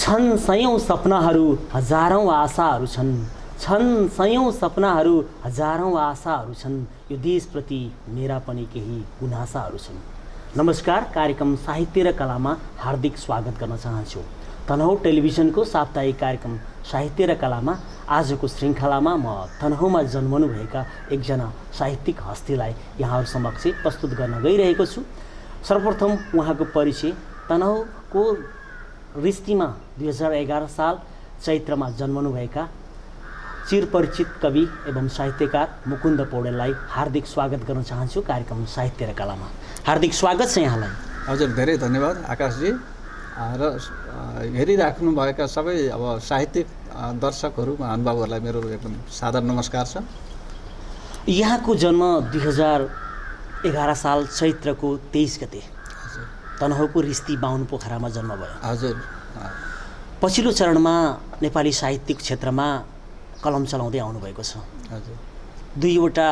छन् सयौं सपनाहरू हजारौं आशाहरू छन् सयौं सपनाहरू हजारौं आशाहरू छन् यो देशप्रति मेरा पनि केही गुनासाहरू छन्। नमस्कार, कार्यक्रम साहित्य र कलामा हार्दिक स्वागत गर्न चाहन्छु। तनहुँ टेलिभिजनको साप्ताहिक कार्यक्रम साहित्य र कलामा आजको श्रृङ्खलामा म तनहुँमा जन्मनुभएका एकजना साहित्यिक हस्तीलाई यहाँहरू समक्ष प्रस्तुत गर्न गइरहेको छु। सर्वप्रथम उहाँको परिचय। तनहुँको रिस्तीमा 2011 साल चैत्रमा जन्मनुभएका चिरपरिचित कवि एवं साहित्यकार मुकुन्द पौडेललाई हार्दिक स्वागत गर्न चाहन्छु कार्यक्रम साहित्य र कलामा। हार्दिक स्वागत छ यहाँलाई। हजुर, धेरै धन्यवाद आकाशजी। र हेरिराख्नुभएका सबै साहित्यिक दर्शकहरू महानुभावहरूलाई मेरो एकदम सादर नमस्कार छ। यहाँको जन्म 2011 साल चैत्रको 23 गते तनहुँको रिस्ती बाहुन पोखरामा जन्म भयो। हजुर। पछिल्लो चरणमा नेपाली साहित्यिक क्षेत्रमा कलम चलाउँदै आउनुभएको छ। हजुर। 2वटा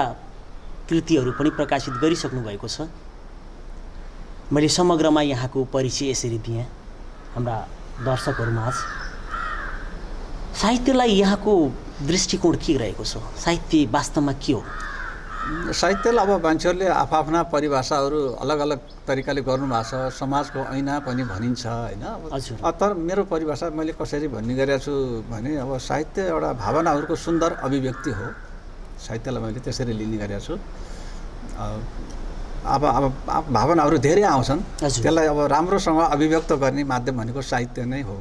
कृतिहरू पनि प्रकाशित गरिसक्नु भएको छ। मैले समग्रमा यहाँको परिचय यसरी दिएँ हाम्रा दर्शकहरूमाझ। साहित्यलाई यहाँको दृष्टिकोण के रहेको छ? साहित्य वास्तवमा के हो? साहित्यलाई मान्छेहरूले आफ्ना परिभाषाहरू अलग अलग तरिकाले गर्नुभएको छ। समाजको ऐना पनि भनिन्छ होइन। हजुर। तर मेरो परिभाषा मैले कसरी भन्ने गरेको छु भने साहित्य एउटा भावनाहरूको सुन्दर अभिव्यक्ति हो। साहित्यलाई मैले त्यसरी लिने गरेको छु। अब भावनाहरू धेरै आउँछन्, त्यसलाई राम्रोसँग अभिव्यक्त गर्ने माध्यम भनेको साहित्य नै हो।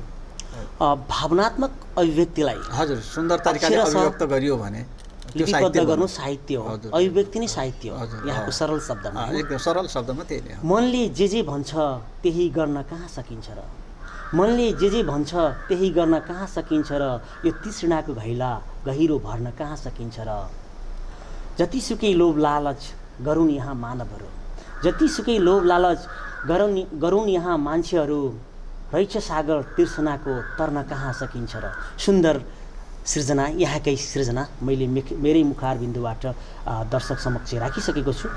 भावनात्मक अभिव्यक्तिलाई हजुर सुन्दर तरिकाले अभिव्यक्त गरियो भने लिपिबद्ध गर्नु साहित्य हो। अभिव्यक्ति नै साहित्य हो यहाँको सरल शब्दमा। एकदम सरल शब्दमा त्यही नै हो। मनले जे भन्छ त्यही गर्न कहाँ सकिन्छ र, मनले जे भन्छ त्यही गर्न कहाँ सकिन्छ र, यो तृष्णाको घैला गहिरो भर्न कहाँ सकिन्छ र। जतिसुकै लोभ लालच गरून् यहाँ मानवहरू, जतिसुकै लोभ लालच गरून् यहाँ मान्छेहरू, रहेछ सागर तृष्णाको तर्न कहाँ सकिन्छ र। सुन्दर सृजना, यहाँकै सृजना मैले मेरै मुखारबिन्दुबाट दर्शक समक्ष राखिसकेको छु।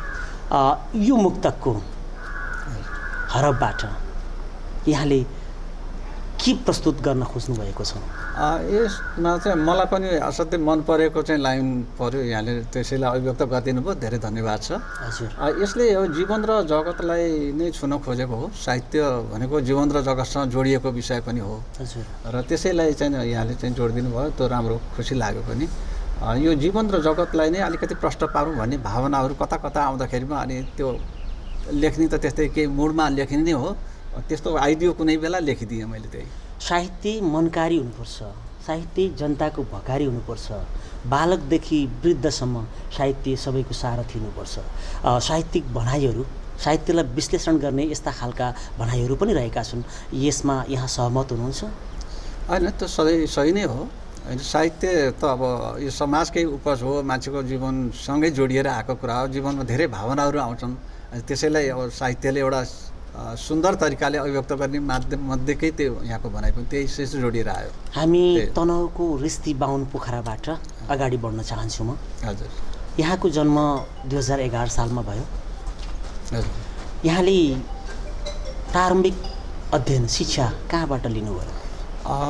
यो मुक्तकको हरफबाट यहाँले के प्रस्तुत गर्न खोज्नु भएको छ? यसमा चाहिँ मलाई पनि असाध्यै मन परेको चाहिँ लाइन पर्यो, यहाँले त्यसैलाई अभिव्यक्त गरिदिनु भयो, धेरै धन्यवाद छ। हजुर। यसले जीवन र जगतलाई नै छुन खोजेको हो। साहित्य भनेको जीवन र जगतसँग जोडिएको विषय पनि हो। हजुर। र त्यसैलाई चाहिँ यहाँले चाहिँ जोडिदिनु भयो, त्यो राम्रो खुसी लाग्यो पनि। यो जीवन र जगतलाई नै अलिकति प्रष्ट पारौँ भन्ने भावनाहरू कता कता आउँदाखेरिमा अनि त्यो लेख्ने त त्यस्तै केही मुडमा लेखिने नै हो। त्यस्तो आइडियो कुनै बेला लेखिदिएँ मैले। त्यही साहित्य मनकारी हुनुपर्छ, साहित्य जनताको भकारी हुनुपर्छ, बालकदेखि वृद्धसम्म साहित्य सबैको सारथी हुनुपर्छ। साहित्यिक भनाइहरू, साहित्यलाई विश्लेषण गर्ने यस्ता खालका भनाइहरू पनि रहेका छन्। यसमा यहाँ सहमत हुनुहुन्छ? होइन, त्यो सधैँ सही नै हो। साहित्य त यो समाजकै उपज हो, मान्छेको जीवनसँगै जोडिएर आएको कुरा हो। जीवनमा धेरै भावनाहरू आउँछन्, त्यसैलाई साहित्यले एउटा सुन्दर तरिकाले अभिव्यक्त गर्ने माध्यम मध्येकै त्यो यहाँको भनाइ पनि त्यही जोडिएर आयो। हामी तनहुँको रिस्ती बाहुन पोखराबाट अगाडि बढ्न चाहन्छु म। हजुर। यहाँको जन्म 2011 सालमा भयो। हजुर। यहाँले प्रारम्भिक अध्ययन शिक्षा कहाँबाट लिनुभयो?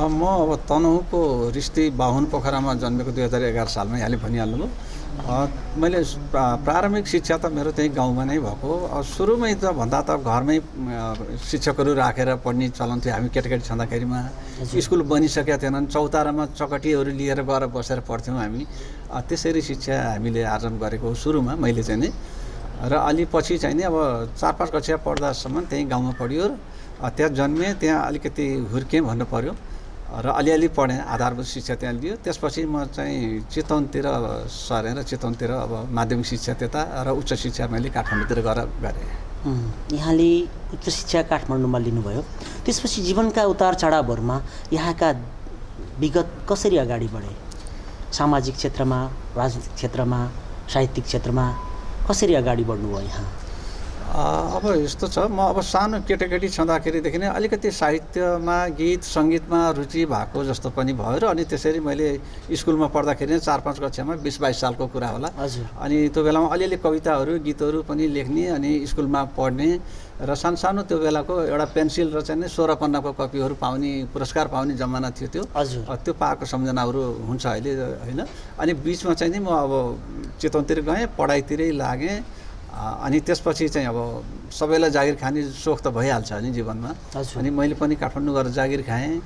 म तनहुँको रिस्ती बाहुन पोखरामा जन्मेको 2011 सालमा यहाँले भनिहाल्नुभयो। मैले प्रारम्भिक शिक्षा त मेरो त्यही गाउँमा नै भएको। सुरुमै त भन्दा त घरमै शिक्षकहरू राखेर पढ्ने चलन थियो। हामी केटाकेटी छँदाखेरिमा स्कुल बनिसकेका थिएनन्, चौतारामा चकटीहरू लिएर गएर बसेर पढ्थ्यौँ हामी। त्यसरी शिक्षा हामीले आर्जन गरेको सुरुमा मैले चाहिँ नि। र अलि पछि चाहिँ नि 4-5 कक्षा पढ्दासम्म त्यहीँ गाउँमा पढियो। त्यहाँ जन्मेँ, त्यहाँ अलिकति हुर्केँ भन्नु पऱ्यो र अलिअलि पढेँ, आधारभूत शिक्षा त्यहाँ लियो। त्यसपछि म चाहिँ चितवनतिर सरेर चितवनतिर माध्यमिक शिक्षा त्यता र उच्च शिक्षा मैले काठमाडौँतिर गरेँ। यहाँले उच्च शिक्षा काठमाडौँमा लिनुभयो। त्यसपछि जीवनका उतार चढावहरूमा यहाँका विगत कसरी अगाडि बढे? सामाजिक क्षेत्रमा, राजनीतिक क्षेत्रमा, साहित्यिक क्षेत्रमा कसरी अगाडि बढ्नुभयो यहाँ? अब यस्तो छ, म अब सानो केटाकेटी छँदाखेरिदेखि नै अलिकति साहित्यमा गीत सङ्गीतमा रुचि भएको जस्तो पनि भयो र अनि त्यसरी मैले स्कुलमा पढ्दाखेरि नै 4-5 कक्षामा 20-22 सालको कुरा होला। हजुर। अनि त्यो बेलामा अलिअलि कविताहरू गीतहरू पनि लेख्ने अनि स्कुलमा पढ्ने र सानो त्यो बेलाको एउटा पेन्सिल र चाहिँ 16 पन्नाको कपीहरू पाउने पुरस्कार पाउने जमाना थियो त्यो। हजुर। त्यो पाएको सम्झनाहरू हुन्छ अहिले होइन। अनि बिचमा चाहिँ नि म अब चितवनतिर गएँ, पढाइतिरै लागेँ। अनि त्यसपछि चाहिँ अब सबैलाई जागिर खाने सोख त भइहाल्छ नि जीवनमा। अनि मैले पनि काठमाडौँ गएर जागिर खाएँ।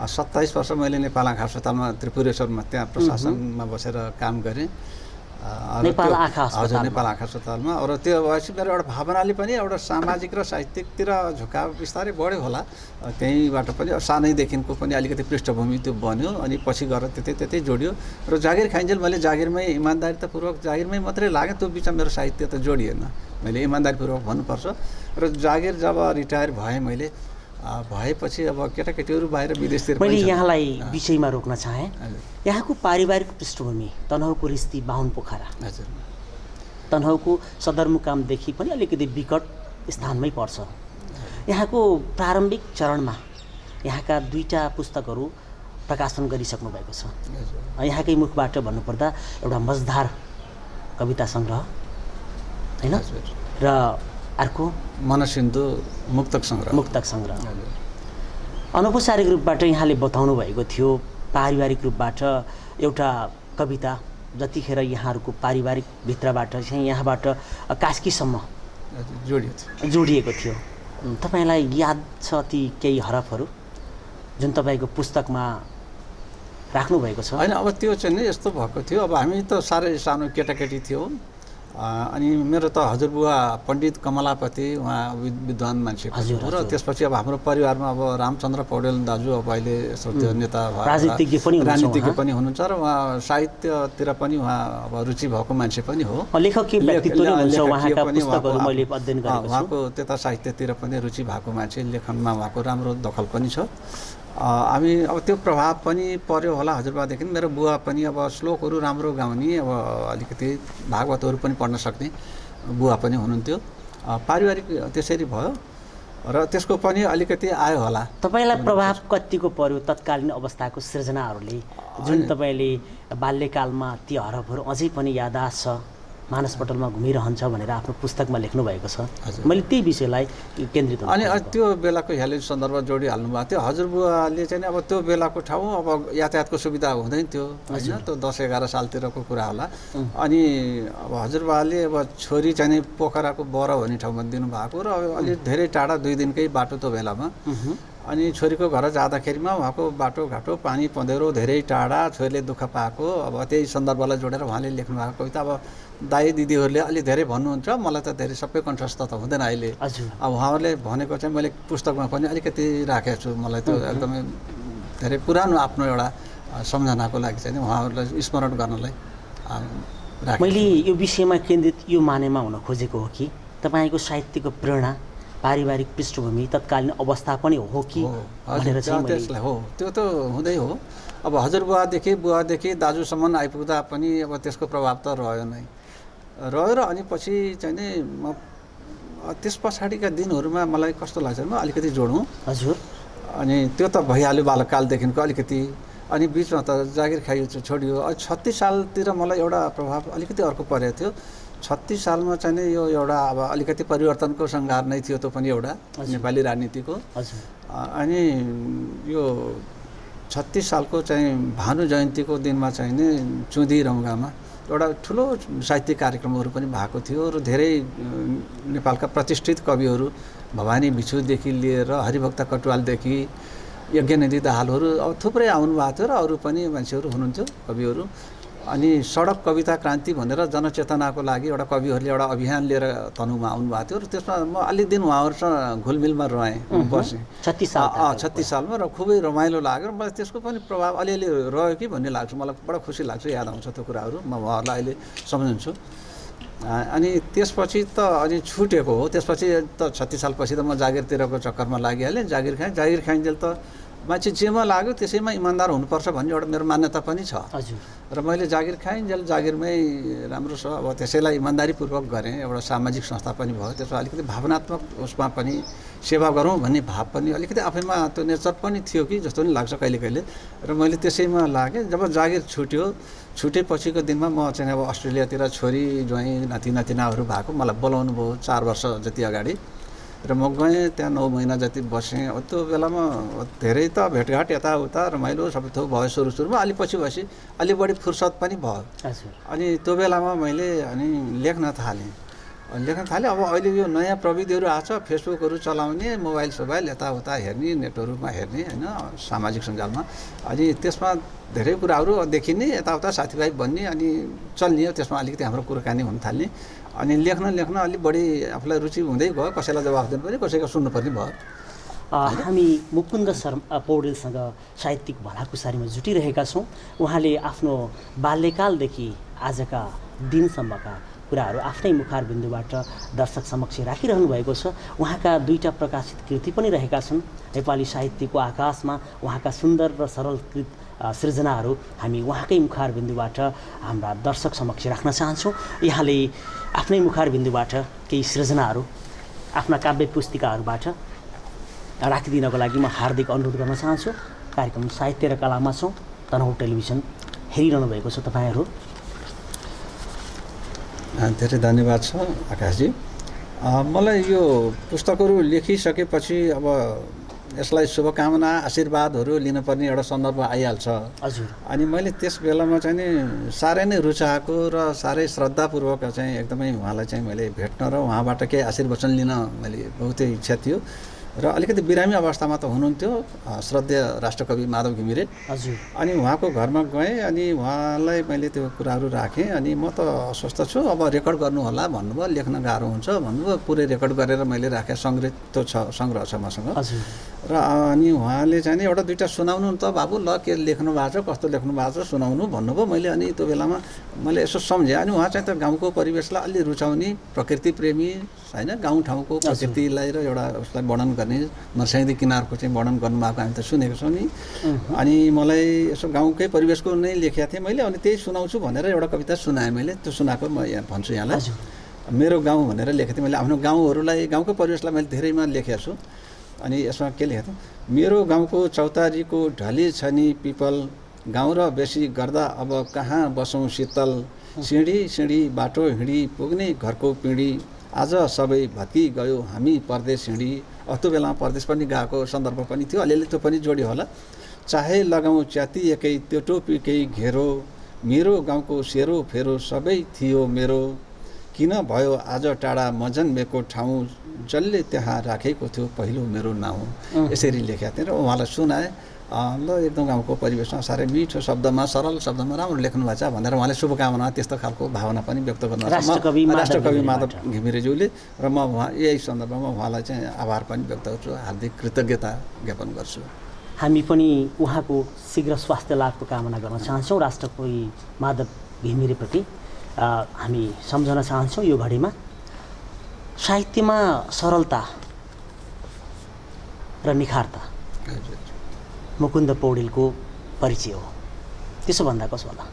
27 वर्ष मैले नेपाल आँखा अस्पतालमा त्रिपुरेश्वरमा त्यहाँ प्रशासनमा बसेर काम गरेँ। नेपाल आँखा हजुर, नेपाल आँखा अस्पतालमा। र त्यो भएपछि मेरो एउटा भावनाले पनि एउटा सामाजिक र साहित्यिकतिर झुकाव बिस्तारै बढ्यो होला। त्यहीँबाट पनि सानैदेखिको पनि अलिकति पृष्ठभूमि त्यो बन्यो। अनि पछि गएर त्यतै जोडियो र जागिर खाइन्जेल मैले जागिरमै इमान्दारितापूर्वक जागिरमै मात्रै लागेँ। त्यो बिचमा मेरो साहित्य त जोडिएन, मैले इमान्दारीपूर्वक भन्नुपर्छ। र जागिर जब रिटायर भएँ मैले भएपछि अब केटाकेटीहरू बाहिर विदेशतिर मैले यहाँलाई विषयमा रोक्न चाहेँ। यहाँको पारिवारिक पृष्ठभूमि तनहुँको रिस्ती बाहुन पोखरा। हजुर। तनहुँको सदरमुकामदेखि पनि अलिकति विकट स्थानमै पर्छ। यहाँको प्रारम्भिक चरणमा यहाँका 2टा पुस्तकहरू प्रकाशन गरिसक्नु भएको छ। यहाँकै मुखबाट भन्नुपर्दा एउटा मजदार कविता सङ्ग्रह होइन र अर्को मनसिन्धु मुक्तक सङ्ग्रह। अनौपचारिक रूपबाट यहाँले बताउनु भएको थियो पारिवारिक रूपबाट एउटा कविता जतिखेर यहाँहरूको पारिवारिक भित्रबाट चाहिँ यहाँबाट कास्कीसम्म जोडिएको थियो। तपाईँलाई याद छ ती केही हरफहरू जुन तपाईँको पुस्तकमा राख्नुभएको छ? होइन, अब त्यो चाहिँ नि यस्तो भएको थियो। अब हामी त साह्रै सानो केटाकेटी थियौँ। अनि मेरो त हजुरबुवा पण्डित कमलापति, उहाँ विद्वान मान्छे र त्यसपछि अब हाम्रो परिवारमा अब रामचन्द्र पौडेल दाजु अब अहिले त्यो नेता राजनीतिज्ञ पनि हुनुहुन्छ र उहाँ साहित्यतिर पनि उहाँ अब रुचि भएको मान्छे पनि हो। उहाँको त्यता साहित्यतिर पनि रुचि भएको मान्छे, लेखनमा उहाँको राम्रो दखल पनि छ। हामी अब त्यो प्रभाव पनि पर्यो होला हजुरबादेखि। मेरो बुवा पनि अब श्लोकहरू राम्रो गाउने, अब अलिकति भागवतहरू पनि पढ्न सक्ने बुवा पनि हुनुहुन्थ्यो। पारिवारिक त्यसरी भयो र त्यसको पनि अलिकति आयो होला। तपाईँलाई प्रभाव कतिको पर्यो तत्कालीन अवस्थाको सृजनाहरूले जुन तपाईँले बाल्यकालमा ती हरफहरू अझै पनि यादआस्त छ, मानसपटलमा घुमिरहन्छ भनेर आफ्नो पुस्तकमा लेख्नु भएको छ? मैले त्यही विषयलाई केन्द्रित अनि त्यो बेलाको यहाँले सन्दर्भ जोडिहाल्नु भएको थियो। हजुरबुवाले चाहिँ अब त्यो बेलाको ठाउँ अब यातायातको सुविधा हुँदैन थियो होइन, त्यो 10-11 सालतिरको कुरा होला। अनि अब हजुरबुवाले अब छोरी चाहिँ पोखराको बर भन्ने ठाउँमा दिनुभएको र अलि धेरै टाढा 2 दिनकै बाटो त्यो बेलामा। अनि छोरीको घर जाँदाखेरिमा उहाँको बाटोघाटो पानी पँधेरो धेरै टाढा, छोरीले दुःख पाएको, अब त्यही सन्दर्भलाई जोडेर उहाँले लेख्नु भएको कविता। अब दाइ दिदीहरूले अलि धेरै भन्नुहुन्छ, मलाई त धेरै सबै कन्ठस्थ त हुँदैन अहिले। अब उहाँहरूले भनेको चाहिँ मैले पुस्तकमा पनि अलिकति राखेको छु। मलाई त्यो एकदमै धेरै पुरानो आफ्नो एउटा सम्झनाको लागि चाहिँ उहाँहरूलाई स्मरण गर्नलाई राखेको। मैले यो विषयमा केन्द्रित यो मानेमा हुन खोजेको हो कि तपाईँको साहित्यको प्रेरणा पारिवारिक पृष्ठभूमि तत्कालीन अवस्था पनि हो कि भनेर चाहिँ त्यसलाई हो, त्यो त हुँदै हो। अब हजुरबुवादेखि बुवादेखि दाजुसम्म आइपुग्दा पनि अब त्यसको प्रभाव त रह्यो नै रह्यो। र अनि पछि चाहिँ नि म त्यस पछाडिका दिनहरूमा मलाई कस्तो लाग्छ म अलिकति जोडौँ। हजुर। अनि त्यो त भइहाल्यो बालकालदेखिको अलिकति। अनि बिचमा त जागिर खाइयो छोडियो। 36 सालतिर मलाई एउटा प्रभाव अलिकति अर्को परेको थियो। 36 सालमा चाहिँ नि यो एउटा अब अलिकति परिवर्तनको सङ्घार नै थियो त्यो पनि एउटा नेपाली राजनीतिको। अनि यो 36 सालको चाहिँ भानु जयन्तीको दिनमा चाहिँ नि चुँदी रौगामा एउटा ठुलो साहित्यिक कार्यक्रमहरू पनि भएको थियो र धेरै नेपालका प्रतिष्ठित कविहरू भवानी भिक्षुदेखि लिएर हरिभक्त कटुवालदेखि यज्ञनिधि दाहालहरू अब थुप्रै आउनुभएको थियो र अरू पनि मान्छेहरू हुनुहुन्थ्यो कविहरू। अनि सडक कविता क्रान्ति भनेर जनचेतनाको लागि एउटा कविहरूले एउटा अभियान लिएर तनुमा आउनुभएको थियो र त्यसमा म अलि दिन उहाँहरूसँग घुलमिलमा रहेँ, बसेँ 36 सालमा र खुबै रमाइलो लाग्यो। मलाई त्यसको पनि प्रभाव अलिअलि रह्यो कि भन्ने लाग्छ, मलाई बडा खुसी लाग्छ, याद आउँछ त्यो कुराहरू, म उहाँहरूलाई अहिले सम्झन्छु। अनि त्यसपछि त अनि छुटेको हो। त्यसपछि त 36 सालपछि त म जागिरतिरको चक्करमा लागिहालेँ। जागिर खाइन्जेल त मान्छे जेमा लाग्यो त्यसैमा इमान्दार हुनुपर्छ भन्ने एउटा मेरो मान्यता पनि छ। हजुर र मैले जागिर खाएँ जेल जागिरमै राम्रो छ। अब त्यसैलाई इमान्दारीपूर्वक गरेँ। एउटा सामाजिक संस्था पनि भयो, त्यसमा अलिकति भावनात्मक उसमा पनि सेवा गरौँ भन्ने भाव पनि अलिकति आफैमा त्यो नेचर पनि थियो कि जस्तो पनि लाग्छ कहिले कहिले। र मैले त्यसैमा लागेँ। जब जागिर छुटेपछिको दिनमा म चाहिँ अब अस्ट्रेलियातिर छोरी ज्वाइँ नाति नातिनाहरू भएको मलाई बोलाउनु भयो 4 वर्ष जति अगाडि। र म गएँ त्यहाँ 9 महिना जति बसेँ। अब त्यो बेलामा धेरै त भेटघाट यताउता रमाइलो सबै थोक भयो सुरुमा। अलि पछि अलि बढी फुर्सद पनि भयो। हजुर अनि त्यो बेलामा मैले लेख्न थालेँ। अब अहिले यो नयाँ प्रविधिहरू आछ, फेसबुकहरू चलाउने, मोबाइल यताउता हेर्ने, नेटहरूमा हेर्ने होइन, सामाजिक सञ्जालमा। अनि त्यसमा धेरै कुराहरू देखिने, यताउता साथीभाइ बन्ने, अनि चल्ने। त्यसमा अलिकति हाम्रो कुराकानी हुन थाल्ने। अनि लेख्न अलिक बढी आफूलाई रुचि हुँदै गयो। कसैलाई जवाफ दिनु पर्ने, कसैको सुन्नुपर्ने भयो। हामी मुकुन्द पौडेलसँग साहित्यिक भलाकुसारीमा जुटिरहेका छौँ। उहाँले आफ्नो बाल्यकालदेखि आजका दिनसम्मका कुराहरू आफ्नै मुखार बिन्दुबाट दर्शक समक्ष राखिरहनु भएको छ। उहाँका 2टा प्रकाशित कृति पनि रहेका छन्। नेपाली साहित्यको आकाशमा उहाँका सुन्दर र सरल सृजनाहरू हामी उहाँकै मुखार बिन्दुबाट हाम्रा दर्शक समक्ष राख्न चाहन्छौँ। यहाँले आफ्नै मुखार बिन्दुबाट केही सृजनाहरू आफ्ना काव्य पुस्तिकाहरूबाट राखिदिनको लागि म हार्दिक अनुरोध गर्न चाहन्छु। कार्यक्रम साहित्य र कलामा छौँ। तनहुँ टेलिभिजन हेरिरहनु भएको छ तपाईँहरू। धेरै धन्यवाद छ आकाशजी। मलाई यो पुस्तकहरू लेखिसकेपछि अब यसलाई शुभकामना आशीर्वादहरू लिनुपर्ने एउटा सन्दर्भ आइहाल्छ। हजुर। अनि मैले त्यस बेलामा चाहिँ नि साह्रै नै रुचाएको र साह्रै श्रद्धापूर्वक चाहिँ एकदमै उहाँलाई चाहिँ मैले भेट्न र उहाँबाट केही आशीर्वचन लिन मैले बहुतै इच्छा थियो। र अलिकति बिरामी अवस्थामा त हुनुहुन्थ्यो श्रद्धेय राष्ट्रकवि माधव घिमिरे। हजुर। अनि उहाँको घरमा गएँ। अनि उहाँलाई मैले त्यो कुराहरू राखेँ। अनि म त अस्वस्थ छु, अब रेकर्ड गर्नु होला भन्नुभयो। लेख्न गाह्रो हुन्छ भन्नुभयो। पुरै रेकर्ड गरेर मैले राखेँ। सङ्ग्रह छ मसँग। र अनि उहाँले चाहिँ नि एउटा 2टा सुनाउनु त बाबु, ल के लेख्नु भएको छ, कस्तो लेख्नु भएको छ सुनाउनु भन्नुभयो। मैले अनि त्यो बेलामा मैले यसो सम्झेँ। अनि उहाँ चाहिँ त गाउँको परिवेशलाई अलि रुचाउने, प्रकृति प्रेमी होइन, गाउँठाउँको प्रकृतिलाई र एउटा उसलाई वर्णन गर्ने, नरस्याङ्दी किनारको चाहिँ वर्णन गर्नुभएको हामी त सुनेको छौँ नि। अनि मलाई यसो गाउँकै परिवेशको नै लेखेको थिएँ मैले। अनि त्यही सुनाउँछु भनेर एउटा कविता सुनाएँ मैले। त्यो सुनाएको म यहाँ भन्छु यहाँलाई। मेरो गाउँ भनेर लेखेको थिएँ मैले। आफ्नो गाउँहरूलाई, गाउँको परिवेशलाई मैले धेरैमा लेखेको छु। अनि यसमा के लेखेको थिएँ, मेरो गाउँको चौतारीको ढली छ नि पिपल, गाउँ र बेसी गर्दा अब कहाँ बसौँ शीतल, सिँढी बाटो हिँडी पुग्ने घरको पिँढी, आज सबै भत्की गयो हामी परदेश हिँडी। त्यो बेलामा परदेश पनि गएको सन्दर्भ पनि थियो। अलिअलि त्यो पनि जोड्यो होला। चाहे लगाउँ च्याती एकै, त्यो टोपी केही घेरो, मेरो गाउँको सेरो फेरो सबै थियो मेरो, किन भयो आज टाढा म जन्मेको ठाउँ, जसले त्यहाँ राखेको थियो पहिलो मेरो नाउँ। यसरी लेखेको थिएँ र उहाँलाई सुनाएँ। ल एकदम गाउँको परिवेशमा साह्रै मिठो शब्दमा, सरल शब्दमा राम्रो लेख्नु भएको छ भनेर उहाँले शुभकामना, त्यस्तो खालको भावना पनि व्यक्त गर्नुभएको छ राष्ट्रकवि माधव घिमिरेज्यूले। र म यही सन्दर्भमा उहाँलाई चाहिँ आभार पनि व्यक्त गर्छु, हार्दिक कृतज्ञता ज्ञापन गर्छु। हामी पनि उहाँको शीघ्र स्वास्थ्य लाभको कामना गर्न चाहन्छौँ। राष्ट्रकवि माधव घिमिरेप्रति हामी सम्झन चाहन्छौँ यो घडीमा। साहित्यमा सरलता र निखारता मुकुन्द पौडेलको परिचय हो, त्यसो भन्दा कसो होला?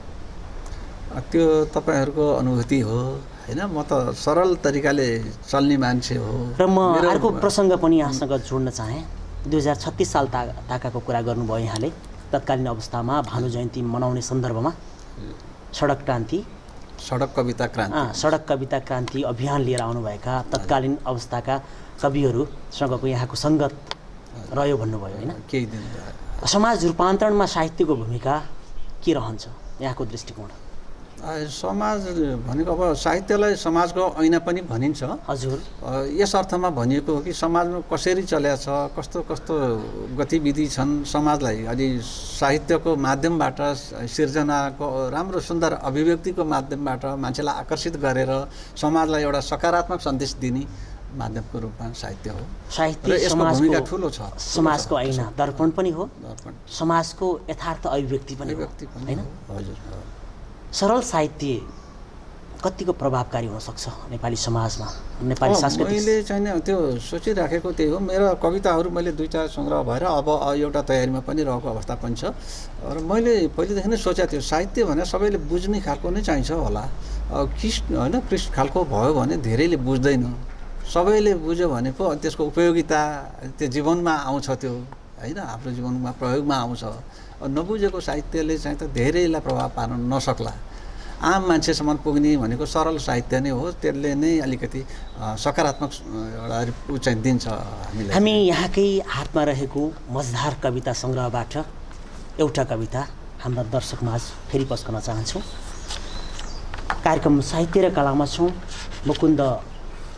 त्यो तपाईँहरूको अनुभूति हो होइन। म त सरल तरिकाले चल्ने मान्छे हो। र म अर्को प्रसङ्ग पनि यहाँसँग जोड्न चाहेँ। 2036 साल ताकाको कुरा गर्नुभयो यहाँले। तत्कालीन अवस्थामा भानु जयन्ती मनाउने सन्दर्भमा सडक कविता क्रान्ति अभियान लिएर आउनुभएका तत्कालीन अवस्थाका कविहरूसँगको यहाँको सङ्गत रह्यो भन्नुभयो होइन। केही दिन समाज रूपान्तरणमा साहित्यको भूमिका के रहन्छ यहाँको दृष्टिकोण? समाज भनेको अब साहित्यलाई समाजको ऐना पनि भनिन्छ। हजुर। यस अर्थमा भनिएको हो कि समाजमा कसरी चलेको छ, कस्तो कस्तो गतिविधि छन् समाजलाई अनि साहित्यको माध्यमबाट, सिर्जनाको राम्रो सुन्दर अभिव्यक्तिको माध्यमबाट मान्छेलाई आकर्षित गरेर समाजलाई एउटा सकारात्मक सन्देश दिने माध्यमको रूपमा साहित्य हो। साहित्य यसको भूमिका ठुलो छ। समाजको ऐना, दर्पण पनि हो, दर्पण समाजको यथार्थ अभिव्यक्ति पनि हो होइन। हजुर। सरल साहित्य कतिको प्रभावकारी हुनसक्छ नेपाली समाजमा, नेपाली संस्कृति? मैले चाहिँ नि त्यो सोचिराखेको त्यही हो। मेरो कविताहरू मैले 2-4 सङ्ग्रह भएर अब एउटा तयारीमा पनि रहेको अवस्था पनि छ। र मैले पहिलेदेखि नै सोचेको थियो साहित्य भने सबैले बुझ्ने खालको नै चाहिन्छ होला। कृष्ण होइन, कृष्ण खालको भयो भने धेरैले बुझ्दैन, सबैले बुझ्यो भने पो त्यसको उपयोगिता त्यो जीवनमा आउँछ, त्यो होइन आफ्नो जीवनमा प्रयोगमा आउँछ। नबुझेको साहित्यले चाहिँ त धेरैलाई प्रभाव पार्न नसक्ला। आम मान्छेसम्म पुग्ने भनेको सरल साहित्य नै हो, त्यसले नै अलिकति सकारात्मक एउटा ऊ चाहिँ दिन्छ हामीलाई। हामी यहाँकै हातमा रहेको मजधार कविता सङ्ग्रहबाट एउटा कविता हाम्रा दर्शकमाझ फेरि पस्कन चाहन्छौँ। कार्यक्रम साहित्य र कलामा छौँ, मुकुन्द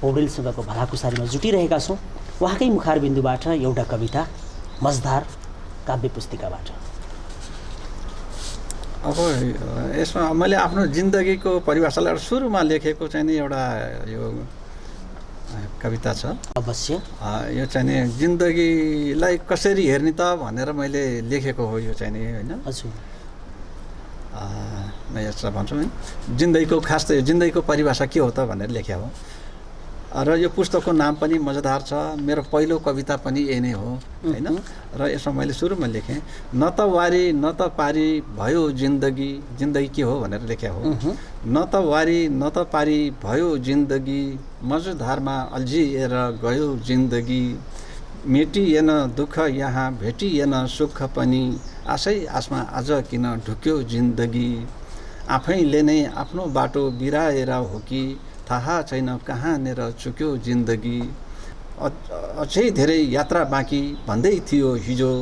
पौडेलसँगको भलाकुसारीमा जुटिरहेका छौँ। उहाँकै मुखारबिन्दुबाट एउटा कविता मजधार काव्य पुस्तिकाबाट। अब यसमा मैले आफ्नो जिन्दगीको परिभाषालाई सुरुमा लेखेको चाहिँ नि एउटा यो कविता छ। अवश्य। यो चाहिँ नि जिन्दगीलाई कसरी हेर्ने त भनेर मैले लेखेको हो यो चाहिँ नि, होइन? हजुर। म यसलाई भन्छु है, जिन्दगीको खास त यो जिन्दगीको परिभाषा के हो त भनेर लेख्या हो। र यो पुस्तकको नाम पनि मजेदार छ। मेरो पहिलो कविता पनि यही नै हो, होइन? र यसमा मैले सुरुमा लेखेँ, न त वारी न त पारी भयो जिन्दगी, जिन्दगी के हो भनेर लेख्या हो। न त वारी न त पारी भयो जिन्दगी, मजेदारमा अल्झिएर गयो जिन्दगी, मेटिएन दुःख यहाँ भेटिएन सुख पनि, आशै आसमा आज किन ढुक्यो जिन्दगी, आफैले नै आफ्नो बाटो बिराएर हो कि थाहा छैन कहाँनिर चुक्यो जिन्दगी, अझै धेरै यात्रा बाँकी भन्दै थियो हिजो,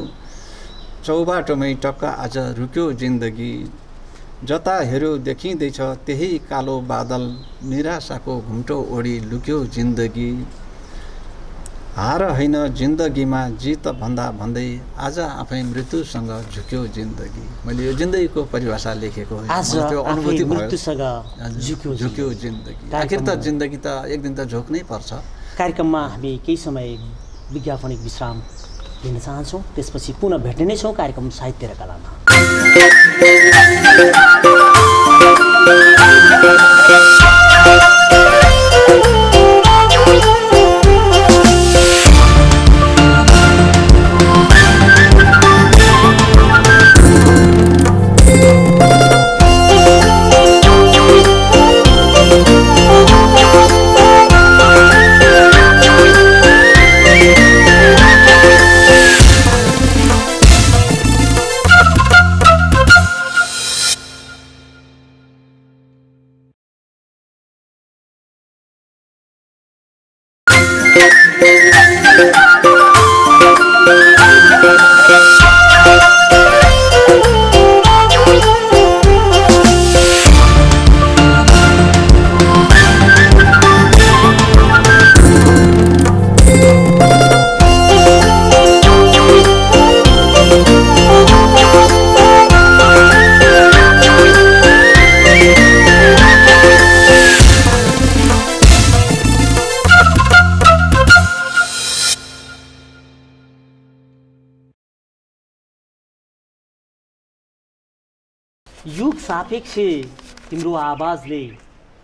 चौबाटोमै टक्क आज रुक्यो जिन्दगी, जता हेऱ्यो देखिँदैछ त्यही कालो बादल, निराशाको घुम्टो ओढी लुक्यो जिन्दगी, हार होइन जिन्दगीमा जित भन्दा भन्दै आज आफै मृत्युसँग झुक्यो जिन्दगी। मैले यो जिन्दगीको परिभाषा लेखेको हो। आज त्यो अनुभूति भयो, मृत्युसँग झुक्यो जिन्दगी। आखिर त जिन्दगी त एक दिन त झुक्नै पर्छ। कार्यक्रममा हामी केही समय विज्ञापनिक विश्राम लिन चाहन्छौँ, त्यसपछि पुनः भेट्ने नै छौँ कार्यक्रम साहित्य र कलामा।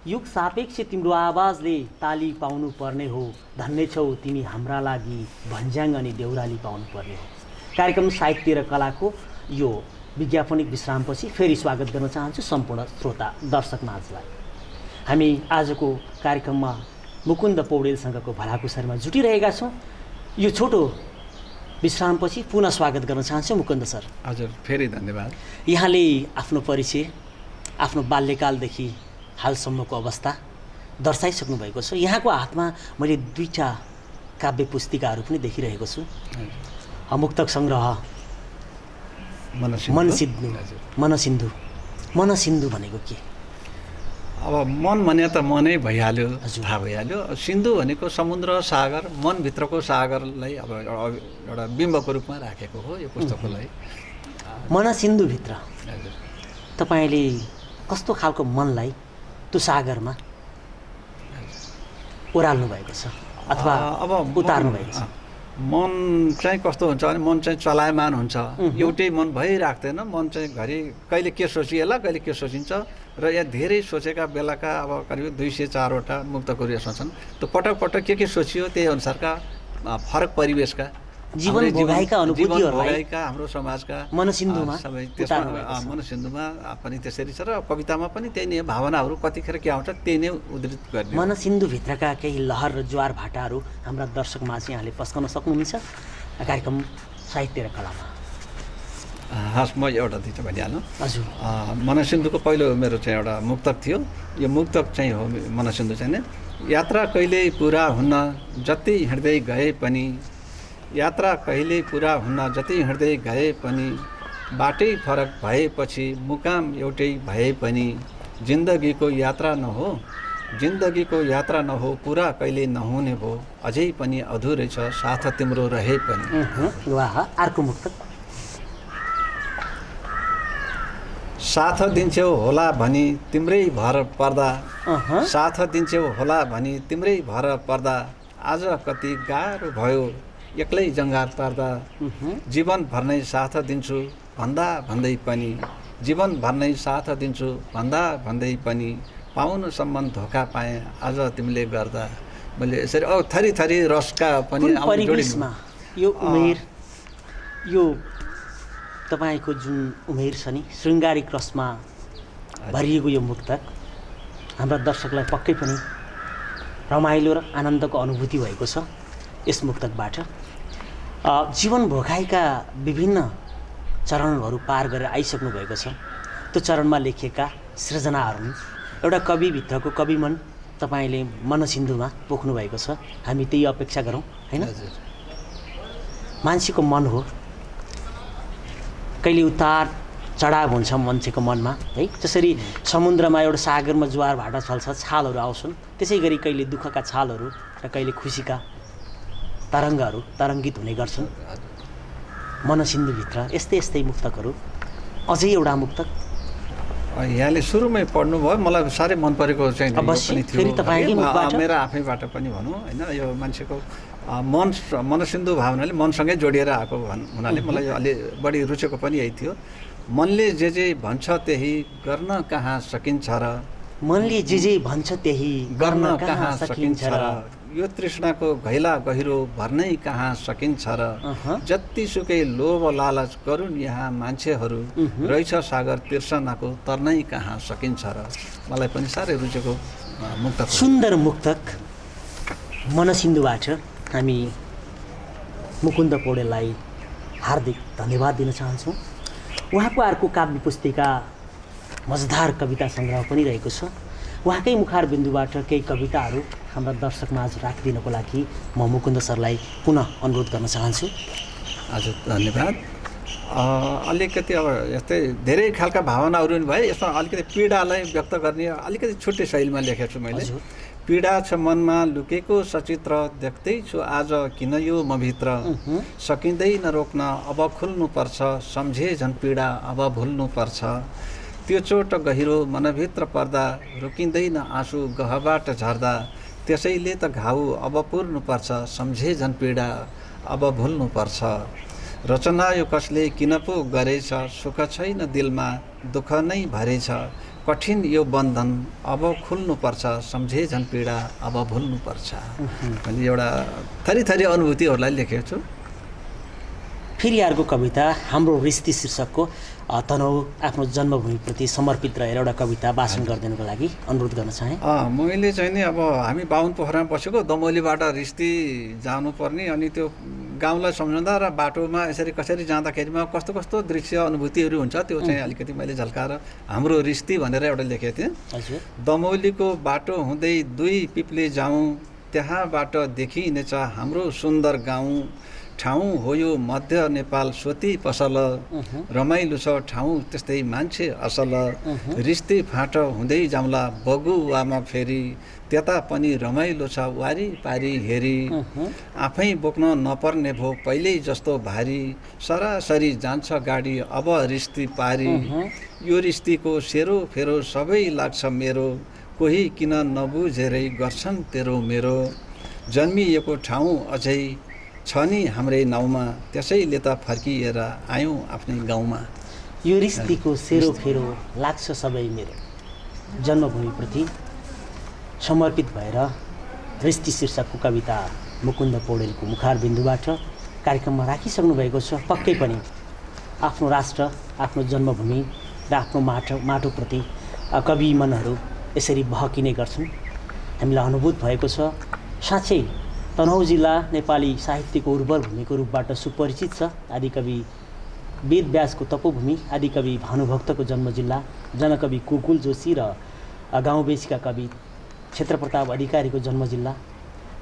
युग सापेक्ष तिम्रो आवाजले ताली पाउनु पर्ने हो, धन्य छौ तिमी हाम्रा लागि भन्ज्याङ अनि देउराली पाउनु पर्ने हो। कार्यक्रम साहित्य र कलाको यो विज्ञापनिक विश्रामपछि फेरि स्वागत गर्न चाहन्छु सम्पूर्ण श्रोता दर्शक माझलाई। हामी आजको कार्यक्रममा मुकुन्द पौडेलसँगको भलाकुसारीमा जुटिरहेका छौँ। यो छोटो विश्रामपछि पुनः स्वागत गर्न चाहन्छु मुकुन्द सर। हजुर, फेरि धन्यवाद। यहाँले आफ्नो परिचय, आफ्नो बाल्यकालदेखि हालसम्मको अवस्था दर्शाइसक्नु भएको छ। यहाँको हातमा मैले 2टा काव्य पुस्तिकाहरू पनि देखिरहेको छु। मुक्तक सङ्ग्रह मनसिन्धु भनेको के? अब मन भने त मनै भइहाल्यो, थाहा भइहाल्यो। सिन्धु भनेको समुद्र सागर, मनभित्रको सागरलाई अब एउटा बिम्बको रूपमा राखेको हो यो पुस्तकलाई। मनसिन्धुभित्र तपाईँले कस्तो खालको मनलाई त्यो सागरमा ओह्राल्नु भएको छ अथवा अब उतार्नु भएको छ? मन चाहिँ कस्तो हुन्छ भने मन चाहिँ चलायमान हुन्छ, एउटै मन भइराख्दैन। मन चाहिँ घरि कहिले के सोचिएला कहिले के सोचिन्छ र यहाँ धेरै सोचेका बेलाका अब करिब 204वटा मुक्तकहरू यसमा छन्। त्यो पटक पटक के सोचियो त्यही अनुसारका फरक परिवेशका जीवन भोगाएका अनुभूतिहरूलाई भोगाएका हाम्रो समाजका मनसिन्धुमा सबै त्यसमा मनसिन्धुमा पनि त्यसरी छ र कवितामा पनि त्यही नै भावनाहरू कतिखेर के आउँछ त्यही नै उद्धृत गर्ने। मनसिन्धुभित्रका केही लहर र ज्वार भाटाहरू हाम्रा दर्शकमा चाहिँ यहाँले पस्काउन सक्नुहुन्छ कार्यक्रम साहित्य र कलामा। हस्, म एउटा दुईवटा भनिहाल्नु। हजुर। मनसिन्धुको पहिलो मेरो चाहिँ एउटा मुक्तक थियो। यो मुक्तक चाहिँ हो मनसिन्धु चाहिँ यात्रा कहिल्यै पुरा हुन्न जति हिँड्दै गए पनि, यात्रा कहिल्यै पुरा हुन्न जति हिँड्दै गए पनि, बाटै फरक भएपछि मुकाम एउटै भए पनि, जिन्दगीको यात्रा नहो जिन्दगीको यात्रा नहो पुरा कहिले नहुने भो, अझै पनि अधुरै छ साथ तिम्रो रहे पनि। वाह, अर्को मुक्तक। साथ दिन्छौ होला भनी तिम्रै भर पर्दा, साथ दिन्छौ होला भनी तिम्रै भर पर्दा, आज कति गाह्रो भयो एक्लै जङ्गार पार्दा, जीवन भर नै साथ दिन्छु भन्दा भन्दै पनि, जीवन भर नै साथ दिन्छु भन्दा भन्दै पनि, पाउनुसम्म धोका पाएँ आज तिमीले गर्दा। मैले यसरी थरी थरी रसका पनि परिवेशमा यो उमेर, यो तपाईँको जुन उमेर छ नि शृङ्गारिक रसमा भरिएको यो मुक्तक हाम्रा दर्शकलाई पक्कै पनि रमाइलो र आनन्दको अनुभूति भएको छ यस मुक्तकबाट। जीवन भोगाएका विभिन्न चरणहरू पार गरेर आइसक्नु भएको छ। त्यो चरणमा लेखिएका सृजनाहरू एउटा कविभित्रको कवि मन तपाईँले मनसिन्धुमा पोख्नु भएको छ। हामी त्यही अपेक्षा गरौँ हैन? मान्छेको मन हो, कहिले उतार चढाव हुन्छ मान्छेको मनमा है। जसरी समुद्रमा एउटा सागरमा ज्वार भाटा चल्छ, छालहरू आउँछन्, त्यसै गरी कहिले दुःखका छालहरू र कहिले खुसीका तरङ्गहरू तरङ्गित हुने गर्छन्। मनसिन्धुभित्र यस्तै यस्तै मुक्तकहरू। अझै एउटा मुक्तक यहाँले सुरुमै पढ्नुभयो, मलाई साह्रै मन परेको चाहिँ मेरो आफैबाट पनि भनौँ होइन। यो मान्छेको मनसिन्धु भावनाले मनसँगै जोडिएर आएको हुनाले मलाई अलि बढी रुचेको पनि यही थियो। मनले जे भन्छ त्यही गर्न कहाँ सकिन्छ र, मनले जे भन्छ त्यही गर्न कहाँ सकिन्छ र, यो तृष्णाको घैला गहिरो भर्नै कहाँ सकिन्छ र, जतिसुकै लोभ लालच गरून् यहाँ मान्छेहरू, रहेछ सागर तिर्सनाको तर्नै कहाँ सकिन्छ र। मलाई पनि साह्रै रुचेको मुक्तक, सुन्दर मुक्तक मनसिन्धुबाट हामी मुकुन्द पौडेललाई हार्दिक धन्यवाद दिन चाहन्छौँ। उहाँको अर्को काव्य पुस्तिका मजेदार कविता सङ्ग्रह पनि रहेको छ। उहाँकै मुखार बिन्दुबाट केही कविताहरू हाम्रा दर्शकमा आज राखिदिनको लागि म मुकुन्द सरलाई पुनः अनुरोध गर्न चाहन्छु। हजुर, धन्यवाद। अलिकति अब यस्तै धेरै खालका भावनाहरू नि भए, यसमा अलिकति पीडालाई व्यक्त गर्ने अलिकति छुट्टै शैलीमा लेखेको छु मैले। पीडा छ मनमा लुकेको सचित्र, देख्दैछु आज किन यो मभित्र, सकिँदैन रोक्न अब खुल्नुपर्छ, सम्झे झन् पीडा अब भुल्नुपर्छ, त्यो चोट गहिरो मनभित्र पर्दा, रोकिँदैन आँसु गहबाट झर्दा, त्यसैले त घाउ अब पुर्नुपर्छ, सम्झे झन् पीडा अब भुल्नुपर्छ, रचना यो कसले किन पो गरेछ, सुख छैन दिलमा दुःख नै भरेछ, कठिन यो बन्धन अब खुल्नुपर्छ, सम्झे झन् पीडा अब भुल्नुपर्छ। मैले एउटा थरी थरी अनुभूतिहरूलाई लेखेको छु। फेरि अर्को कविता हाम्रो रिस्ती शीर्षकको तनहु आफ्नो जन्मभूमिप्रति समर्पित रहेर एउटा कविता वाचन गरिदिनुको लागि अनुरोध गर्न चाहेँ। मैले चाहिँ नि अब हामी बाहुन पोखरामा बसेको, दमौलीबाट रिस्ती जानुपर्ने, अनि त्यो गाउँलाई सम्झँदा र बाटोमा यसरी कसरी जाँदाखेरिमा कस्तो कस्तो दृश्य अनुभूतिहरू हुन्छ त्यो चाहिँ अलिकति मैले झल्काएर हाम्रो रिस्ती भनेर एउटा लेखेको थिएँ। हजुर। दमौलीको बाटो हुँदै दुई पिप्ले जाउँ, त्यहाँबाट देखिनेछ हाम्रो सुन्दर गाउँ, ठाउँ हो यो मध्य नेपाल सोती पसल, रमाइलो छ ठाउँ त्यस्तै मान्छे असल, रिस्ती फाँट हुँदै जाउँला बगुवामा फेरि, त्यता पनि रमाइलो छ वारी पारी हेरी, आफै बोक्न नपर्ने भो पहिल्यै जस्तो भारी, सरासरी जान्छ गाडी अब रिस्ती पारी, यो रिस्तीको सेरो फेरो सबै लाग्छ मेरो, कोही किन नबुझेरै गर्छन् तेरो मेरो, जन्मिएको ठाउँ अझै छ नि हाम्रै नाउँमा त्यसैले त फर्किएर आयौँ आफ्नै गाउँमा। यो रिस्तीको सेरोफेरो लाग्छ सबै मेरो जन्मभूमिप्रति समर्पित भएर रिस्ती शीर्षकको कविता मुकुन्द पौडेलको मुखार बिन्दुबाट कार्यक्रममा राखिसक्नु भएको छ। पक्कै पनि आफ्नो राष्ट्र, आफ्नो जन्मभूमि र आफ्नो माटोप्रति कवि मनहरू यसरी बहकिने गर्छन्। हामीलाई अनुभूत भएको छ। साँच्चै तनहुँ जिल्ला नेपाली साहित्यको उर्वर भूमिको रूपबाट सुपरिचित छ। आदिकवि वेदव्यासको तपोभूमि, आदिकवि भानुभक्तको जन्म जिल्ला, जनकवि कुकुल जोशी र गाउँबेसीका कवि क्षेत्रप्रताप अधिकारीको जन्म जिल्ला,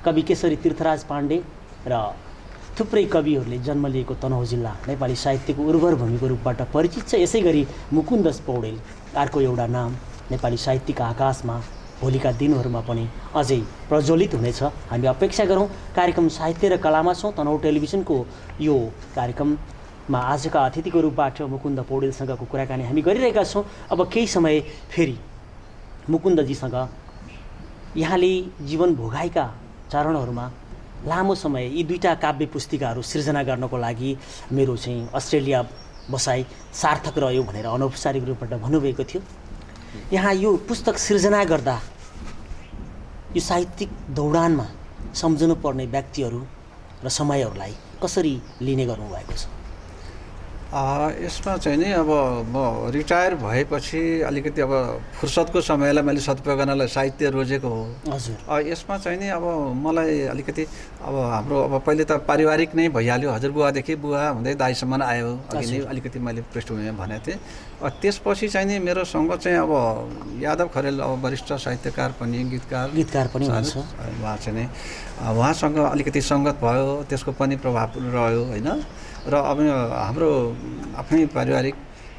कवि केशरी तीर्थराज पाण्डे र थुप्रै कविहरूले जन्म लिएको तनहुँ जिल्ला नेपाली साहित्यको उर्वर भूमिको रूपबाट परिचित छ। यसै गरी मुकुन्द पौडेल अर्को एउटा नाम नेपाली साहित्यका आकाशमा भोलिका दिनहरूमा पनि अझै प्रज्वलित हुनेछ। हामी अपेक्षा गरौँ। कार्यक्रम साहित्य र कलामा छौँ। तनहुँ टेलिभिजनको यो कार्यक्रममा आजका अतिथिको रूपबाट मुकुन्द पौडेलसँगको कुराकानी हामी गरिरहेका छौँ। अब केही समय फेरि मुकुन्दजीसँग यहाँले जीवन भोगाएका चरणहरूमा लामो समय यी दुईटा काव्य पुस्तिकाहरू सिर्जना गर्नको लागि मेरो चाहिँ अस्ट्रेलिया बसाइ सार्थक रह्यो भनेर अनौपचारिक रूपबाट भन्नुभएको थियो। यहाँ यो पुस्तक सिर्जना गर्दा यो साहित्यिक दौडानमा सम्झनु पर्ने व्यक्तिहरू र समयहरूलाई कसरी लिने गर्नुभएको छ? यसमा चाहिँ नि अब म रिटायर भएपछि अलिकति अब फुर्सदको समयलाई मैले सदुपयोग गर्नलाई साहित्य रोजेको हो। हजुर। यसमा चाहिँ नि अब मलाई अलिकति अब हाम्रो अब पहिले त पारिवारिक नै भइहाल्यो। हजुरबुवादेखि बुवा हुँदै दाइसम्म आयो। अघि नै अलिकति मैले पृष्ठभूमिमा भनेको थिएँ। त्यसपछि चाहिँ नि मेरो सङ्गत चाहिँ अब यादव खरेल अब वरिष्ठ साहित्यकार पनि गीतकार पनि हुनुहुन्छ। उहाँ चाहिँ नि उहाँसँग अलिकति सङ्गत भयो, त्यसको पनि प्रभाव रह्यो होइन। र अब हाम्रो आफ्नै पारिवारिक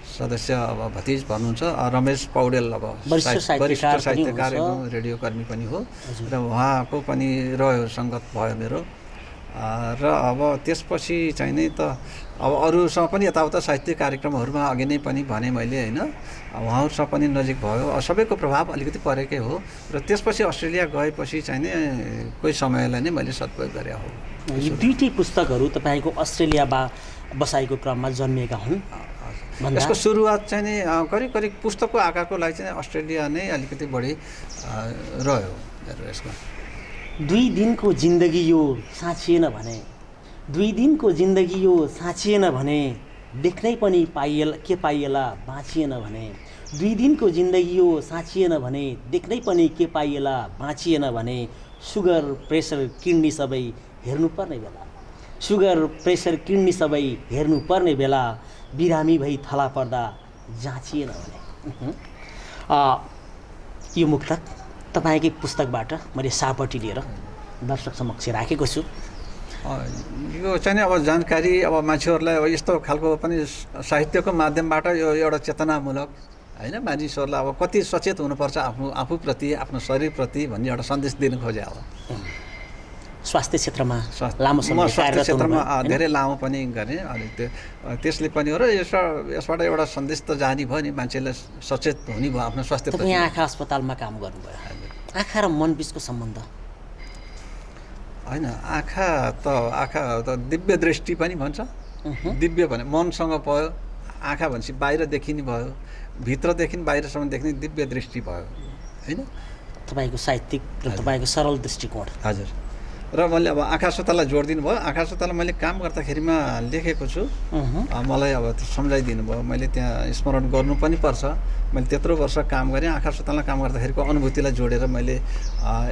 सदस्य अब भतिज भन्नुहुन्छ रमेश पौडेल, अब वरिष्ठ साहित्यकार एकदम रेडियो कर्मी पनि हो र उहाँको पनि रह्यो, सङ्गत भयो मेरो। र अब त्यसपछि चाहिँ नै त अब अरूसँग पनि यताउता साहित्यिक कार्यक्रमहरूमा अघि नै पनि भने मैले होइन, उहाँहरूसँग पनि नजिक भयो। सबैको प्रभाव अलिकति परेकै हो। र त्यसपछि अस्ट्रेलिया गएपछि चाहिँ नि कोही समयलाई नै मैले सदुपयोग गरे हो। यी दुईटै पुस्तकहरू तपाईँको अस्ट्रेलिया बसाइको क्रममा जन्मिएका हुन्। यसको सुरुवात चाहिँ नि करिब पुस्तकको आकारको लागि चाहिँ अस्ट्रेलिया नै अलिकति बढी रह्यो मेरो यसमा। 2 दिनको जिन्दगी यो साँचिएन भने, 2 दिनको जिन्दगी यो साँचिएन भने, देख्नै पनि के पाइएला बाँचिएन भने, 2 दिनको जिन्दगी यो साँचिएन भने, देख्नै पनि के पाइएला बाँचिएन भने, सुगर प्रेसर किड्नी सबै हेर्नुपर्ने बेला, सुगर प्रेसर किड्नी सबै हेर्नुपर्ने बेला, बिरामी भई थला पर्दा जाँचिएन भने। यो मुक्तक तपाईँकै पुस्तकबाट मैले सापट्टि लिएर दर्शक समक्ष राखेको छु। यो चाहिँ अब जानकारी अब मान्छेहरूलाई अब यस्तो खालको पनि साहित्यको माध्यमबाट यो एउटा चेतनामूलक होइन, मानिसहरूलाई अब कति सचेत हुनुपर्छ आफूप्रति, आफ्नो शरीरप्रति भन्ने एउटा सन्देश दिन खोजे हो। स्वास्थ्य क्षेत्रमा लामो समय स्वास्थ्य क्षेत्रमा धेरै लामो पनि गरेँ। अनि त्यसले पनि हो र यसबाट एउटा सन्देश त जानी भयो नि, मान्छेलाई सचेत हुने भयो आफ्नो स्वास्थ्यप्रति। यहाँ आँखा अस्पतालमा काम गर्नुभयो। आँखा र मन बिचको सम्बन्ध होइन, आँखा त दिव्य दृष्टि पनि भन्छ। दिव्य भने मनसँग भयो, आँखा भनेपछि बाहिर देखिने भयो, भित्रदेखि बाहिरसम्म देख्ने दिव्य दृष्टि भयो होइन। तपाईँको साहित्यिक र तपाईँको सरल दृष्टिकोण। हजुर। र मैले अब आँखा अस्पताललाई जोडिदिनु भयो। आँखा अस्पतालमा मैले काम गर्दाखेरिमा लेखेको छु। मलाई अब सम्झाइदिनु भयो। मैले त्यहाँ स्मरण गर्नु पनि पर्छ। मैले त्यत्रो वर्ष काम गरेँ। आँखा अस्पतालमा काम गर्दाखेरिको अनुभूतिलाई जोडेर मैले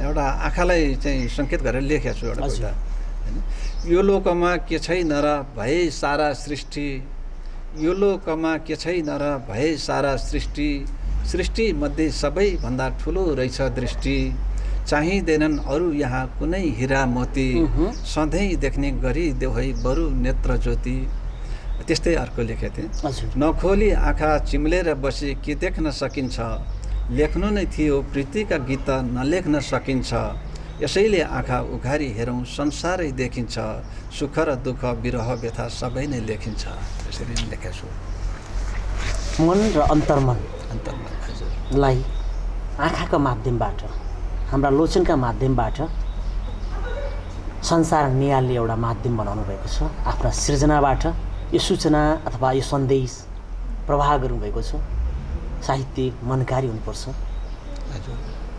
एउटा आँखालाई चाहिँ सङ्केत गरेर लेखेको छु एउटा कविता होइन। यो लोकमा के छैन र भए सारा सृष्टि, यो लोकमा के छैन र भए सारा सृष्टि, सृष्टिमध्ये सबैभन्दा ठुलो रहेछ दृष्टि, चाहिँदैनन् अरू यहाँ कुनै हिरा मोती, सधैँ देख्ने गरी देउहै बरु नेत्र ज्योति। त्यस्तै अर्को लेखेको थिएँ। नखोली आँखा चिम्लेर बसे के देख्न सकिन्छ, लेख्नु नै थियो प्रीतिका गीत नलेख्न सकिन्छ, यसैले आँखा उघारी हेरौँ संसारै देखिन्छ, सुख र दुःख विरह व्यथा सबै नै लेखिन्छ। यसरी नै लेखेको छु। मन र अन्तर्मनलाई आँखाको माध्यमबाट, हाम्रा लोचनका माध्यमबाट संसार नियाल्ने एउटा माध्यम बनाउनु भएको छ। आफ्ना सृजनाबाट यो सूचना अथवा यो सन्देश प्रवाह गर्नुभएको छ। साहित्य मनकारी हुनुपर्छ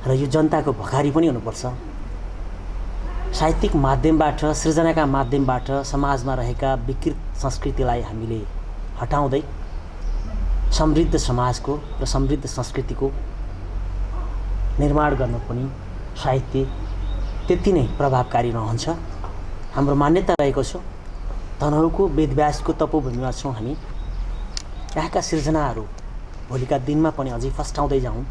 र यो जनताको भकारी पनि हुनुपर्छ। साहित्यिक माध्यमबाट, सृजनाका माध्यमबाट समाजमा रहेका विकृत संस्कृतिलाई हामीले हटाउँदै समृद्ध समाजको र समृद्ध संस्कृतिको निर्माण गर्न पनि साहित्य त्यति नै प्रभावकारी रहन्छ। हाम्रो मान्यता रहेको छ, तनहुँको वेदव्यासको तपोभूमिमा छौँ हामी। यहाँका सृजनाहरू भोलिका दिनमा पनि अझै फस्टाउँदै जाउँ।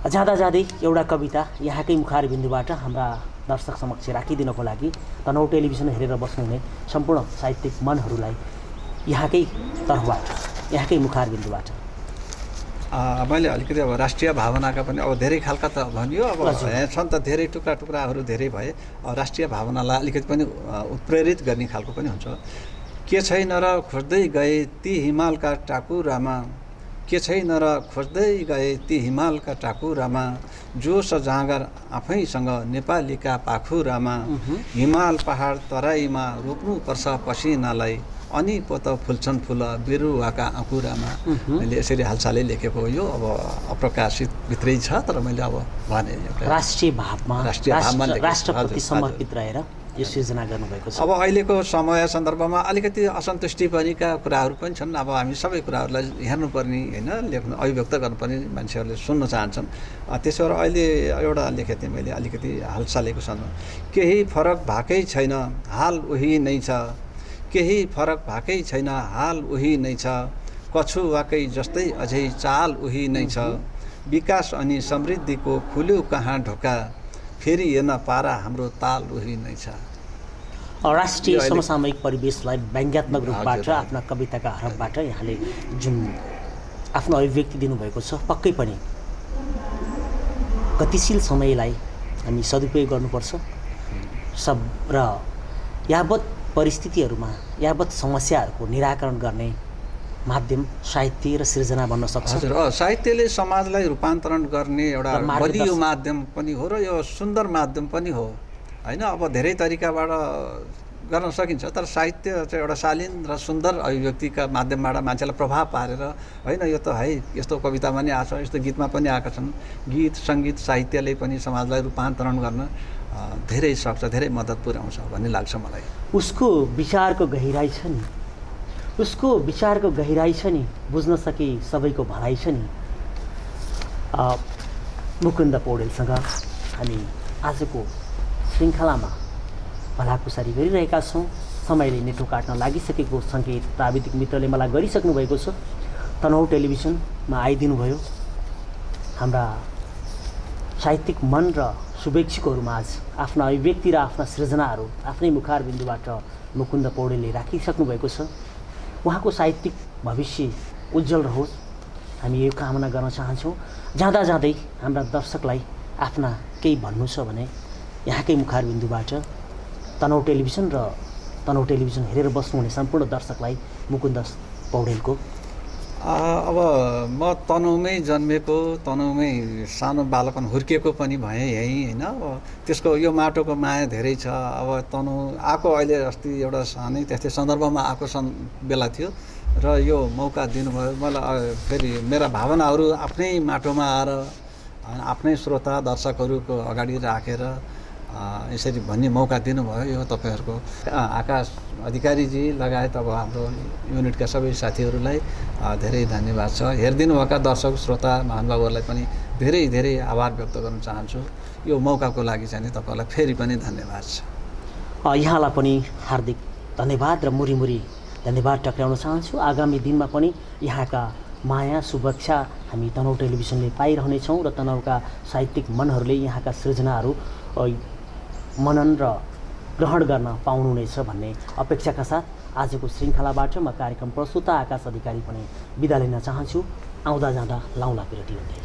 जाँदा जाँदै एउटा कविता यहाँकै मुखार बिन्दुबाट हाम्रा दर्शक समक्ष राखिदिनको लागि तनहुँ टेलिभिजन हेरेर बस्नुहुने सम्पूर्ण साहित्यिक मनहरूलाई यहाँकै तर्फबाट, यहाँकै मुखार बिन्दुबाट। मैले अलिकति अब राष्ट्रिय भावनाका पनि अब धेरै खालका त भनियो, अब छन् त धेरै टुक्रा टुक्राहरू धेरै भए। राष्ट्रिय भावनालाई अलिकति पनि उत्प्रेरित गर्ने खालको पनि हुन्छ। के छैन र खोज्दै गए ती हिमालका टाकुरामा, के छैन र खोज्दै गए ती हिमालका टाकुरामा, जोस जाँगर आफैसँग नेपालीका पाखुरामा, हिमाल पहाड तराईमा रोप्नुपर्छ पसिनालाई, अनि पोत फुल्छन् फुल बिरुवाका अँकुरामा। मैले यसरी हालसालै लेखेको हो। यो अब अप्रकाशित भित्रै छ, तर मैले अब भने राष्ट्रिय भावमा, राष्ट्रप्रति समर्पित रहेर यो सृजना गर्नुभएको छ। अब अहिलेको समय सन्दर्भमा अलिकति असन्तुष्टि पनिका कुराहरू पनि छन्। अब हामी सबै कुराहरूलाई हेर्नुपर्ने होइन, लेख्नु अभिव्यक्त गर्नुपर्ने, मान्छेहरूले सुन्न चाहन्छन्। त्यसो भएर अहिले एउटा लेखेको थिएँ मैले अलिकति हालसालैको सन्दर्भ। केही फरक भएकै छैन, हाल उही नै छ, केही फरक भएकै छैन, हाल उही नै छ, कछुवाकै जस्तै अझै चाल उही नै छ, विकास अनि समृद्धिको खुल्यो कहाँ ढोका, फेरि हेर्न पारा हाम्रो ताल उही नै छ। राष्ट्रिय समसामयिक परिवेशलाई व्यङ्ग्यात्मक रूपबाट आफ्ना कविताका हरफबाट यहाँले जुन आफ्नो अभिव्यक्ति दिनुभएको छ, पक्कै पनि गतिशील समयलाई हामी सदुपयोग गर्नुपर्छ। र यावत परिस्थितिहरूमा, यावत समस्याहरूको निराकरण गर्ने माध्यम साहित्य र सृजना बन्न सक्छ। हजुर, साहित्यले समाजलाई रूपान्तरण गर्ने एउटा बलियो माध्यम पनि हो र यो सुन्दर माध्यम पनि हो होइन। अब धेरै तरिकाबाट गर्न सकिन्छ, तर साहित्य चाहिँ एउटा शालीन र सुन्दर अभिव्यक्तिका माध्यमबाट मान्छेलाई प्रभाव पारेर होइन, यो त है यस्तो कवितामा पनि आएको छ, यस्तो गीतमा पनि आएका छन्। गीत सङ्गीत साहित्यले पनि समाजलाई रूपान्तरण गर्न धेरै सक्छ, धेरै मद्दत पुर्याउँछ भन्ने लाग्छ मलाई। उसको विचारको गहिराई छ नि, उसको विचारको गहिराई छ नि, बुझ्न सके सबैको भनाइ छ नि। मुकुन्द पौडेलसँग हामी आजको श्रृङ्खलामा भलाकुसारी गरिरहेका छौँ। समयले नेटो काट्न लागिसकेको सङ्केत प्राविधिक मित्रले मलाई गरिसक्नु भएको छ। तनहुँ टेलिभिजनमा आइदिनुभयो। हाम्रा साहित्यिक मन र शुभेच्छुकहरूमाझ आफ्ना अभिव्यक्ति र आफ्ना सृजनाहरू आफ्नै मुखार बिन्दुबाट मुकुन्द पौडेलले राखिसक्नु भएको छ। उहाँको साहित्यिक भविष्य उज्जवल रहोस्, हामी यो कामना गर्न चाहन्छौँ। जाँदा जाँदै हाम्रा दर्शकलाई आफ्ना केही भन्नु छ भने यहाँकै मुखार बिन्दुबाट तनहुँ टेलिभिजन र तनहुँ टेलिभिजन हेरेर बस्नुहुने सम्पूर्ण दर्शकलाई मुकुन्द पौडेलको। अब म तनहुँमै जन्मेको, तनहुँमै सानो बालपन हुर्किएको पनि भएँ यहीँ होइन। अब त्यसको यो माटोको माया धेरै छ। अब तनहुँ आएको अहिले अस्ति एउटा सानै त्यस्तै सन्दर्भमा आएको बेला थियो र यो मौका दिनुभयो मलाई। फेरि मेरा भावनाहरू आफ्नै माटोमा आएर आफ्नै श्रोता दर्शकहरूको अगाडि राखेर यसरी भन्ने मौका दिनुभयो। यो तपाईँहरूको आकाश अधिकारीजी लगायत अब हाम्रो युनिटका सबै साथीहरूलाई धेरै धन्यवाद छ। हेरिदिनुभएका दर्शक श्रोता महानुभावहरूलाई पनि धेरै धेरै आभार व्यक्त गर्न चाहन्छु। यो मौकाको लागि चाहिँ तपाईँहरूलाई फेरि पनि धन्यवाद छ। यहाँलाई पनि हार्दिक धन्यवाद र मुरी धन्यवाद टक्राउन चाहन्छु। आगामी दिनमा पनि यहाँका माया शुभेच्छा हामी तनहुँ टेलिभिजनले पाइरहनेछौँ र तनहुँका साहित्यिक मनहरूले यहाँका सृजनाहरू मनन र ग्रहण गर्न पाउनुहुनेछ भन्ने अपेक्षाका साथ आजको श्रृङ्खलाबाट म कार्यक्रम प्रस्तुता आकाश अधिकारी पनि बिदा लिन चाहन्छु। आउँदा जाँदा लाउँला पिरती हुँदै।